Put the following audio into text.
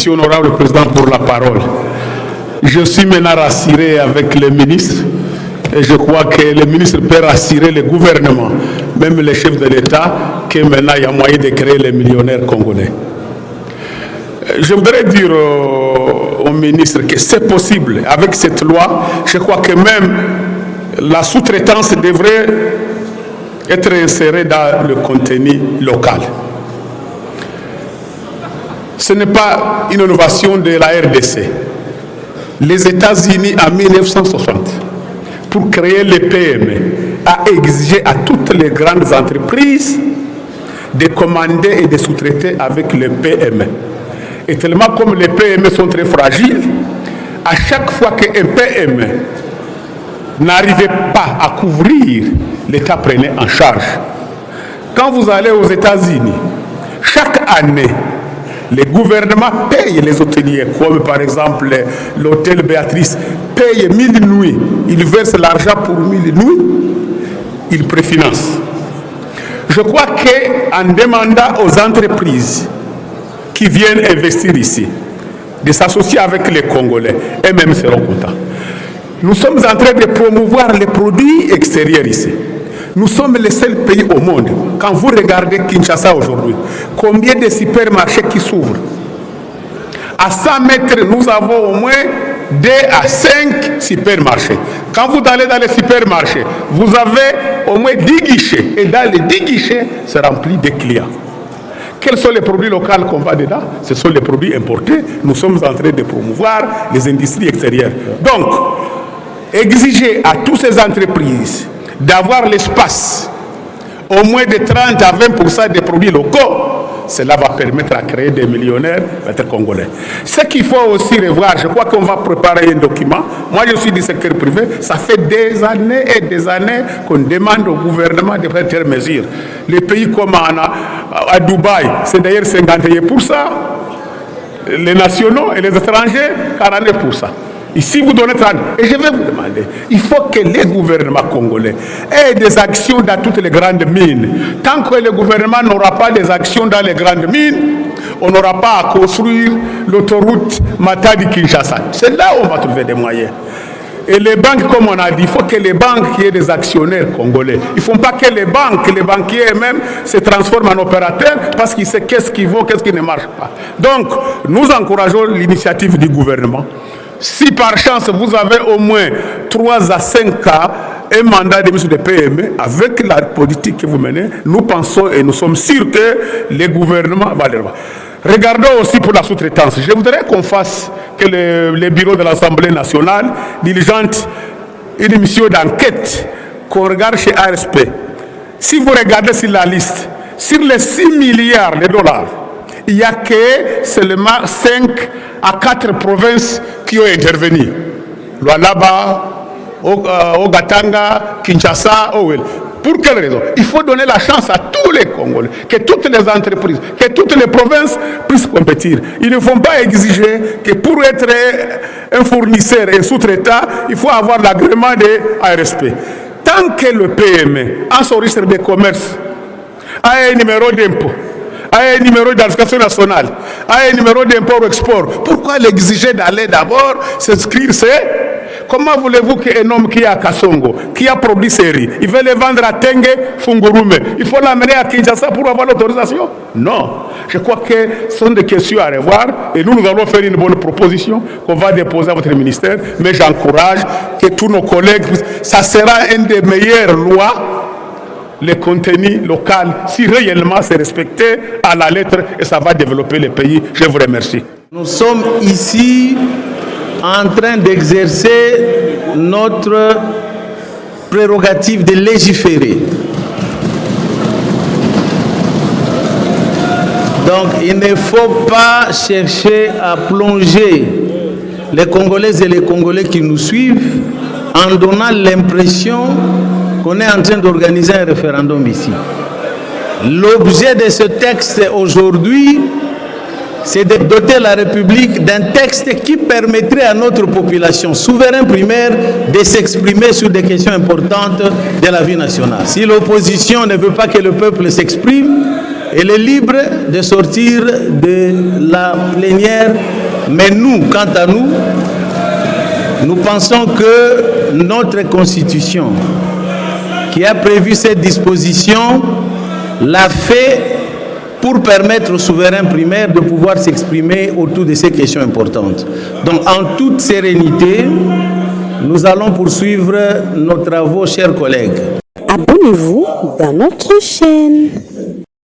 Merci honorable président pour la parole. Je suis maintenant rassuré avec le ministre et je crois que le ministre peut rassurer le gouvernement, même les chefs de l'État, que maintenant il y a moyen de créer les millionnaires congolais. Je voudrais dire au ministre que c'est possible. Avec cette loi, je crois que même la sous-traitance devrait être insérée dans le contenu local. Ce n'est pas une innovation de la RDC. Les États-Unis, en 1960, pour créer les PME, a exigé à toutes les grandes entreprises de commander et de sous-traiter avec les PME. Et tellement comme les PME sont très fragiles, à chaque fois qu'un PME n'arrivait pas à couvrir, l'État prenait en charge. Quand vous allez aux États-Unis, chaque année, les gouvernements payent les hôteliers, comme par exemple l'hôtel Béatrice, paye 1000 nuits. Ils versent l'argent pour 1000 nuits, ils préfinancent. Je crois qu'en demandant aux entreprises qui viennent investir ici, de s'associer avec les Congolais, eux-mêmes seront contents. Nous sommes en train de promouvoir les produits extérieurs ici. Nous sommes le seul pays au monde. Quand vous regardez Kinshasa aujourd'hui, combien de supermarchés qui s'ouvrent? À 100 mètres, nous avons au moins 2 à 5 supermarchés. Quand vous allez dans les supermarchés, vous avez au moins 10 guichets. Et dans les 10 guichets, c'est rempli de clients. Quels sont les produits locaux qu'on va dedans? Ce sont les produits importés. Nous sommes en train de promouvoir les industries extérieures. Donc, exiger à toutes ces entreprises d'avoir l'espace, au moins de 30 à 20% des produits locaux, cela va permettre à créer des millionnaires congolais. Ce qu'il faut aussi revoir, je crois qu'on va préparer un document. Moi, je suis du secteur privé. Ça fait des années et des années qu'on demande au gouvernement de prendre telles mesures. Les pays comme à Dubaï, c'est d'ailleurs 51%. Les nationaux et les étrangers, 49%. Ici, vous donnez 30. Et je vais vous demander, il faut que les gouvernements congolais aient des actions dans toutes les grandes mines. Tant que le gouvernement n'aura pas des actions dans les grandes mines, on n'aura pas à construire l'autoroute Matadi-Kinshasa. C'est là où on va trouver des moyens. Et les banques, comme on a dit, il faut que les banques aient des actionnaires congolais. Il ne faut pas que les banquiers eux-mêmes se transforment en opérateurs parce qu'ils savent qu'est-ce qui vaut, qu'est-ce qui ne marche pas. Donc, nous encourageons l'initiative du gouvernement. Si par chance vous avez au moins 3 à 5 cas, un mandat de ministre de PME, avec la politique que vous menez, nous pensons et nous sommes sûrs que les gouvernements vont le voir. Regardons aussi pour la sous-traitance. Je voudrais qu'on fasse, que les bureaux de l'Assemblée nationale diligentent une mission d'enquête, qu'on regarde chez ARSP. Si vous regardez sur la liste, sur les 6 milliards de dollars, il n'y a que seulement 5 à 4 provinces qui ont intervenu. Lualaba, Ogatanga, Kinshasa, Owel. Pour quelle raison? Il faut donner la chance à tous les Congolais, que toutes les entreprises, que toutes les provinces puissent compétir. Ils ne vont pas exiger que pour être un fournisseur et sous-traitant, il faut avoir l'agrément de ARSP. Tant que le PME, en son registre de commerce, a un numéro d'impôt, a un numéro d'identification nationale, a un numéro d'import-export. Pourquoi l'exiger d'aller d'abord s'inscrire? Comment voulez-vous qu'un homme qui est à Kassongo, qui a produit ses riz, il veut les vendre à Tengue, Fungurume, il faut l'amener à Kinshasa pour avoir l'autorisation? Non. Je crois que ce sont des questions à revoir et nous allons faire une bonne proposition qu'on va déposer à votre ministère. Mais j'encourage que tous nos collègues, ça sera une des meilleures lois, le contenu local, si réellement c'est respecté à la lettre, et ça va développer le pays. Je vous remercie. Nous sommes ici en train d'exercer notre prérogative de légiférer. Donc il ne faut pas chercher à plonger les Congolaises et les Congolais qui nous suivent en donnant l'impression qu'on est en train d'organiser un référendum ici. L'objet de ce texte aujourd'hui, c'est de doter la République d'un texte qui permettrait à notre population souveraine primaire de s'exprimer sur des questions importantes de la vie nationale. Si l'opposition ne veut pas que le peuple s'exprime, elle est libre de sortir de la plénière Mais nous, quant à nous, nous pensons que notre Constitution, qui a prévu cette disposition, l'a fait pour permettre aux souverains primaires de pouvoir s'exprimer autour de ces questions importantes. Donc, en toute sérénité, nous allons poursuivre nos travaux, chers collègues. Abonnez-vous dans notre chaîne.